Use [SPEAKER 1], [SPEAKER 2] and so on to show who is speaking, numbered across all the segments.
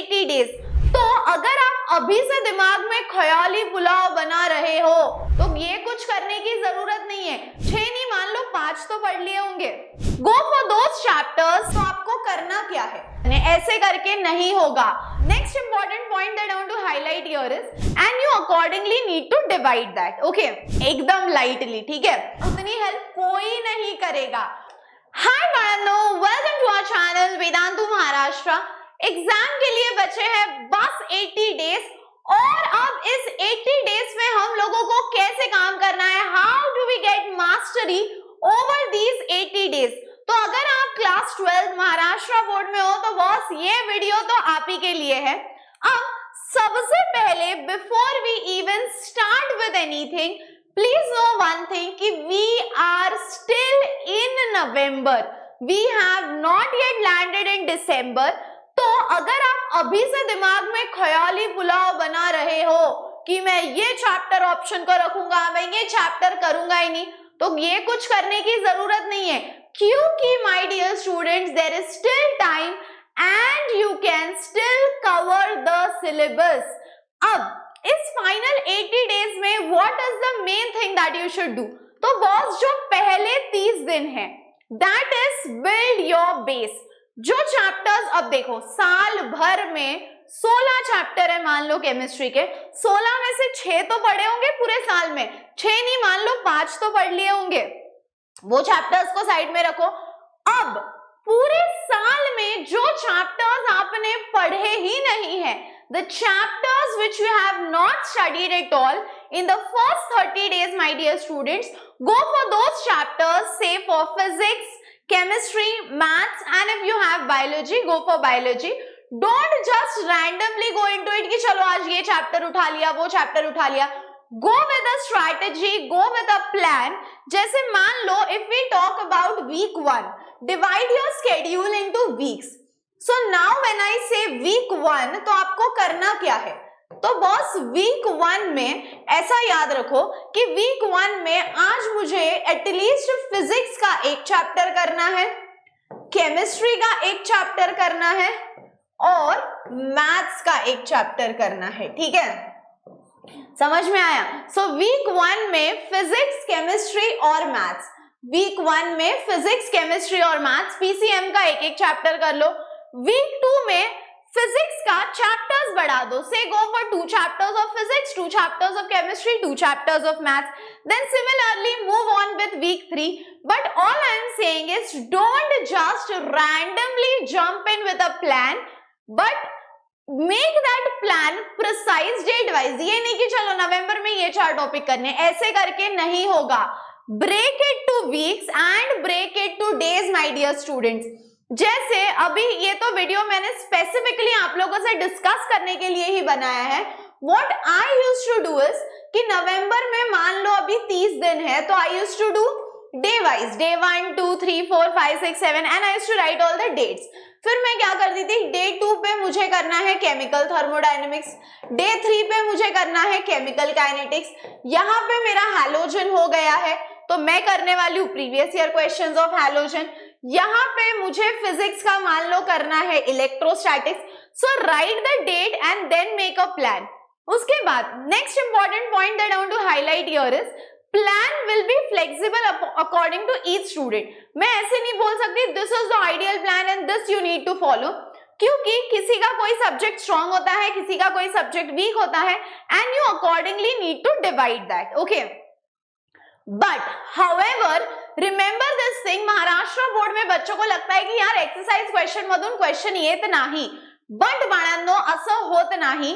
[SPEAKER 1] 80 days. तो अगर आप अभी से दिमाग में ख्याली पुलाव बना रहे हो तो ये कुछ करने की जरूरत नहीं है। 6 नहीं, मान लो 5 तो पढ़ लिए होंगे। Go for those chapters. तो आपको करना क्या है, ऐसे करके नहीं होगा। Next important point that I want to highlight here is and you accordingly need to divide that. Okay, एकदम लाइटली, ठीक है, उतनी हेल्प कोई नहीं करेगा। हाय बाळांनो, welcome to our channel Vedantu Maharashtra. Exam के लिए बचे हैं बस 80 डेज और अब इस 80 डेज में हम लोगों को कैसे काम करना है, how do we get mastery over these 80 days. तो अगर आप क्लास 12 महाराष्ट्र बोर्ड में हो तो बॉस ये वीडियो तो आप ही के लिए है। अब सबसे पहले before we even start with anything, please know one thing कि we are still in November, we have not yet landed in December. तो अगर आप अभी से दिमाग में ख्याली पुलाव बना रहे हो कि मैं ये चैप्टर ऑप्शन को रखूंगा, मैं ये चैप्टर करूंगा ही नहीं, तो ये कुछ करने की जरूरत नहीं है, क्योंकि my dear students there is still time and you can still cover the syllabus. अब इस फाइनल 80 डेज में what is the main thing that you should do. तो बॉस जो पहले 30 दिन है that is build your base. जो chapters, अब देखो साल भर में 16 चैप्टर है मान लो केमिस्ट्री के, 16 में से 6 तो पढ़े होंगे पूरे साल में, 6 नहीं मान लो 5 तो पढ़ लिए होंगे, वो चैप्टर्स को साइड में रखो। अब पूरे साल में जो चैप्टर्स आपने पढ़े ही नहीं है, the chapters which you have not studied at all in the first 30 days, my dear students, go for those chapters, say for physics, chemistry, maths, and if you have biology, go for biology. Don't just randomly go into it कि चलो आज ये chapter उठा लिया, वो chapter उठा लिया। Go with a strategy, go with a plan. जैसे मान लो if we talk about week 1, divide your schedule into weeks. So now when I say week 1, तो आपको करना क्या है, तो बॉस वीक 1 में ऐसा याद रखो कि वीक 1 में आज मुझे एटलीस्ट फिजिक्स का एक चैप्टर करना है, केमिस्ट्री का एक चैप्टर करना है और मैथ्स का एक चैप्टर करना है, ठीक है, समझ में आया। सो वीक 1 में फिजिक्स, केमिस्ट्री और मैथ्स, वीक 1 में फिजिक्स, केमिस्ट्री और मैथ्स, पीसीएम का एक एक चैप्टर कर लो। वीक 2 में फिजिक्स का चैप्टर्स बढ़ा दो, से go for 2 chapters of physics, 2 chapters of chemistry, 2 chapters of maths, then similarly move on with week 3। But all I am saying is don't just randomly jump in with a plan, but make that plan precise date wise. ये नहीं कि चलो नवंबर में ये 4 topic करने, ऐसे करके नहीं होगा। Break it to weeks and break it to days, my dear students. जैसे अभी ये तो वीडियो मैंने स्पेसिफिकली आप लोगों से डिस्कस करने के लिए ही बनाया है। What I used to do is कि नवंबर में मान लो अभी 30 दिन है, तो I used to do day wise, day 1 2 3 4 5 6 7 and I used to write all the dates. फिर मैं क्या करती थी, डे 2 पे मुझे करना है केमिकल थर्मोडायनेमिक्स, डे 3 पे मुझे करना है केमिकल काइनेटिक्स। यहाँ पे मेरा हैलोजन हो गया है तो मैं करने वाली हूँ previous year questions of halogen. यहाँ पे मुझे फिजिक्स का मान लो करना है electrostatics. So write the date and then make a plan. उसके बाद next important point that I want to highlight here is plan will be flexible according to each student. मैं ऐसे नहीं बोल सकती this is the ideal plan and this you need to follow, क्योंकि किसी का कोई सब्जेक्ट स्ट्रॉन्ग होता है, किसी का कोई सब्जेक्ट वीक होता है and you accordingly need to divide that. Okay, but however remember this thing, Maharashtra board में बच्चों को लगता है की यार एक्सरसाइज क्वेश्चन मधून क्वेश्चन येत नाही, बट बाळांनो असं होत नाही।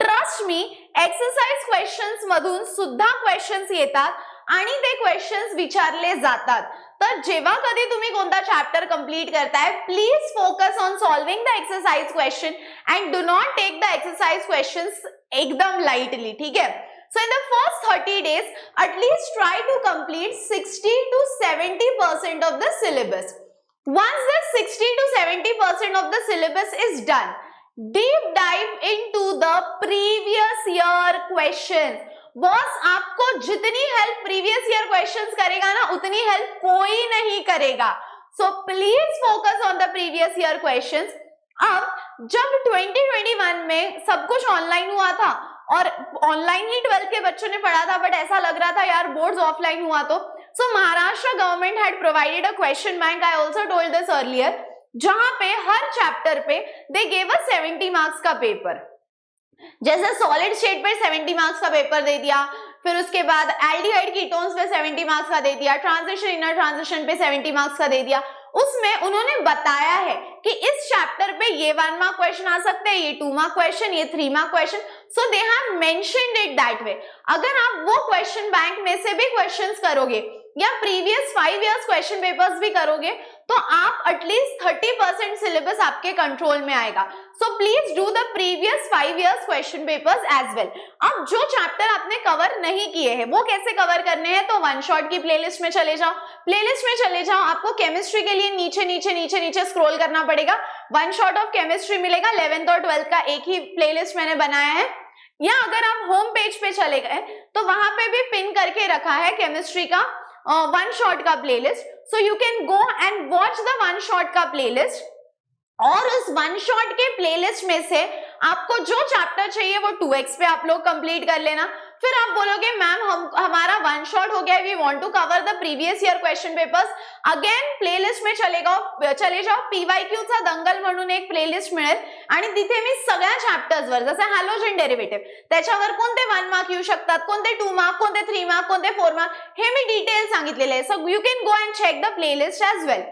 [SPEAKER 1] ट्रस्ट मी, एक्सरसाइज क्वेश्चन्स मधून सुद्धा क्वेश्चन्स येतात आणि ते क्वेश्चन्स विचारले जातात। तर जेव्हा कधी तुम्ही कोणता चॅप्टर कंप्लीट करताय, please focus on solving the exercise question and do not take the exercise questions एकदम लाइटली, ठीक है। So in the first 30 days, at least try to complete 60 to 70% of the syllabus. Once the 60 to 70% of the syllabus is done, deep dive into the previous year questions. Boss आपको जितनी help previous year questions करेगा ना, उतनी help कोई नहीं करेगा। So please focus on the previous year questions. अब जब 2021 में सब कुछ ऑनलाइन हुआ था और ऑनलाइन ही 12th के बच्चों ने पढ़ा था, बट ऐसा लग रहा था यार बोर्ड्स ऑफलाइन हुआ तो so Maharashtra government had provided a question bank, I also told this earlier, जहां पे हर चैप्टर पे दे गेव अस 70 मार्क्स का पेपर। जैसे सॉलिड स्टेट पे 70 मार्क्स का पेपर दे दिया, फिर उसके बाद एल्डिहाइड कीटोन्स पे 70 मार्क्स का दे दिया, ट्रांजिशन इनर ट्रांजिशन पे 70 मार्क्स का दे दिया। उसमें उन्होंने बताया है कि इस चैप्टर पे ये 1 मार्क क्वेश्चन आ सकते हैं, ये 2 मार्क क्वेश्चन, ये 3 mark question, so they have mentioned it that way. अगर आप वो क्वेश्चन बैंक में से भी क्वेश्चंस करोगे या प्रीवियस 5 इयर्स क्वेश्चन पेपर्स भी करोगे तो आप एटलीस्ट 30% सिलेबस आपके कंट्रोल में आएगा। So please do the previous 5 years question papers as well. अब जो चैप्टर आपने कवर नहीं किए हैं वो कैसे कवर करने हैं, तो वन शॉट की प्लेलिस्ट में चले जाओ। प्लेलिस्ट में चले जाओ, आपको केमिस्ट्री के लिए नीचे नीचे नीचे नीचे स्क्रॉल करना पड़ेगा, वन शॉट ऑफ केमिस्ट्री मिलेगा। 11th और 12th का एक ही प्लेलिस्ट मैंने बनाया है, या अगर आप होम पेज पे चले गए तो वहां पे भी पिन करके रखा है केमिस्ट्री का वन शॉट का playlist, so you can go and watch the one shot का प्लेलिस्ट। और उस वन शॉट के प्लेलिस्ट में से आपको जो चैप्टर चाहिए वो 2x पे आप लोग कंप्लीट कर लेना। फिर आप बोलोगे मैम हमारा वन शॉट हो गया, we want to cover the previous year question papers, again playlist में चले जाओ, PYQ चा दंगल म्हणून एक प्लेलिस्ट मिळेल आणि तिथे मी सगळ्या चॅप्टर्सवर जसं हॅलोजन डेरिव्हेटिव्ह त्याच्यावर कोणते 1 मार्क येऊ शकतात, कोणते 2 मार्क, कोणते 3 मार्क, कोणते 4 मार्क, हे मी डिटेल सांगितलेले आहे। So you can go and check the playlist as well.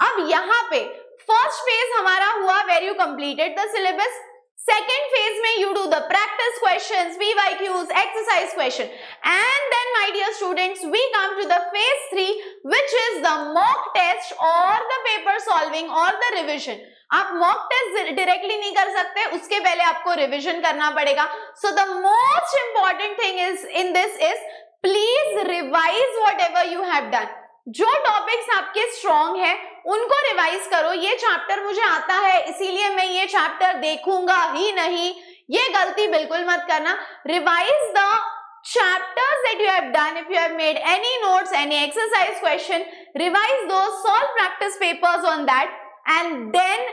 [SPEAKER 1] अब यहाँ पे फर्स्ट फेज हमारा हुआ where you completed the syllabus. Second phase में you do the practice questions, PYQs, exercise question, and then my dear students we come to the phase 3 which is the mock test और the paper solving और the revision. आप mock test directly नहीं कर सकते, उसके पहले आपको revision करना पड़ेगा। So the most important thing is in this is please revise whatever you have done. जो टॉपिक्स आपके स्ट्रॉन्ग है उनको रिवाइज करो। ये चैप्टर मुझे आता है इसीलिए मैं ये चैप्टर देखूंगा ही नहीं, ये गलती बिल्कुल मत करना। Revise the chapters that you have done. If you have made any notes, any exercise question, revise those, solve practice papers on that, and then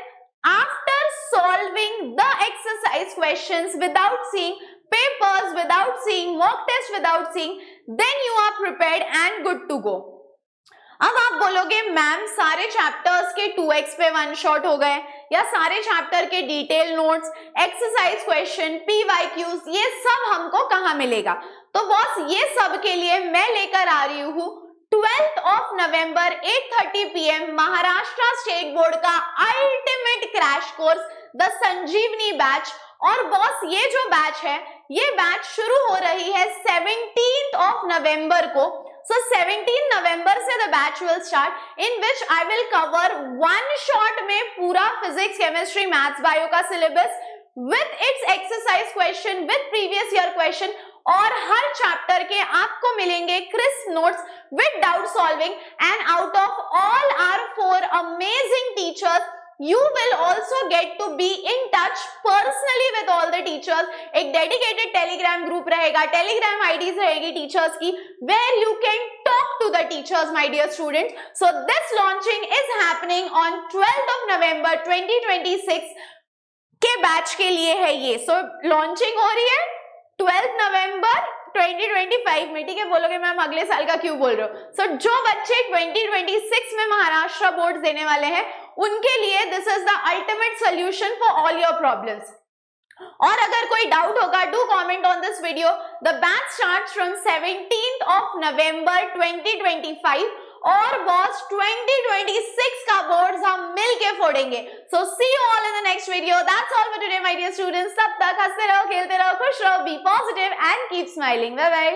[SPEAKER 1] after solving the exercise questions without seeing papers, without seeing mock test, without seeing, then you are prepared and good to go. अब आप बोलोगे ma'am सारे chapters के 2x पे one shot हो गए, या सारे चैप्टर के detail notes, exercise question, PYQs, ये सब हमको कहाँ मिलेगा? तो बॉस ये सब के लिए मैं लेकर आ रही हूँ 12th of November 8:30 PM Maharashtra state board का ultimate crash course the Sanjeevani batch. और बॉस ये जो बैच है ये बैच शुरू हो रही है 17th of November को। So 17 November से the batch will start, in which I will cover one shot में पूरा physics, chemistry, maths, bio का syllabus with its exercise question, with previous year question, और हर chapter के आपको मिलेंगे crisp notes with doubt solving, and out of all our 4 amazing teachers, you will also get to be in touch personally with all the teachers. एक dedicated telegram group रहेगा, telegram IDs रहेगी teachers की, where you can talk to the teachers, my dear students. So this launching is happening on 12th of November 2026 के batch के लिए है ये। So launching हो रही है 12th November 2025 में, ठीक है? बोलोगे मैम अगले साल का क्यों बोल रहे हो? So जो बच्चे 2026 में महाराष्ट्र बोर्ड देने वाले हैं उनके लिए this is the ultimate solution for all your problems. और अगर कोई डाउट होगा do comment on this video. The batch starts from 17th of November 2025 और बॉस 2026 का बोर्ड्स हम मिल के फोड़ेंगे। So see you all in the next video. That's all for today my dear students. तब तक हंसते रहो, खेलते रहो, खुश रहो, be positive and keep smiling. Bye bye.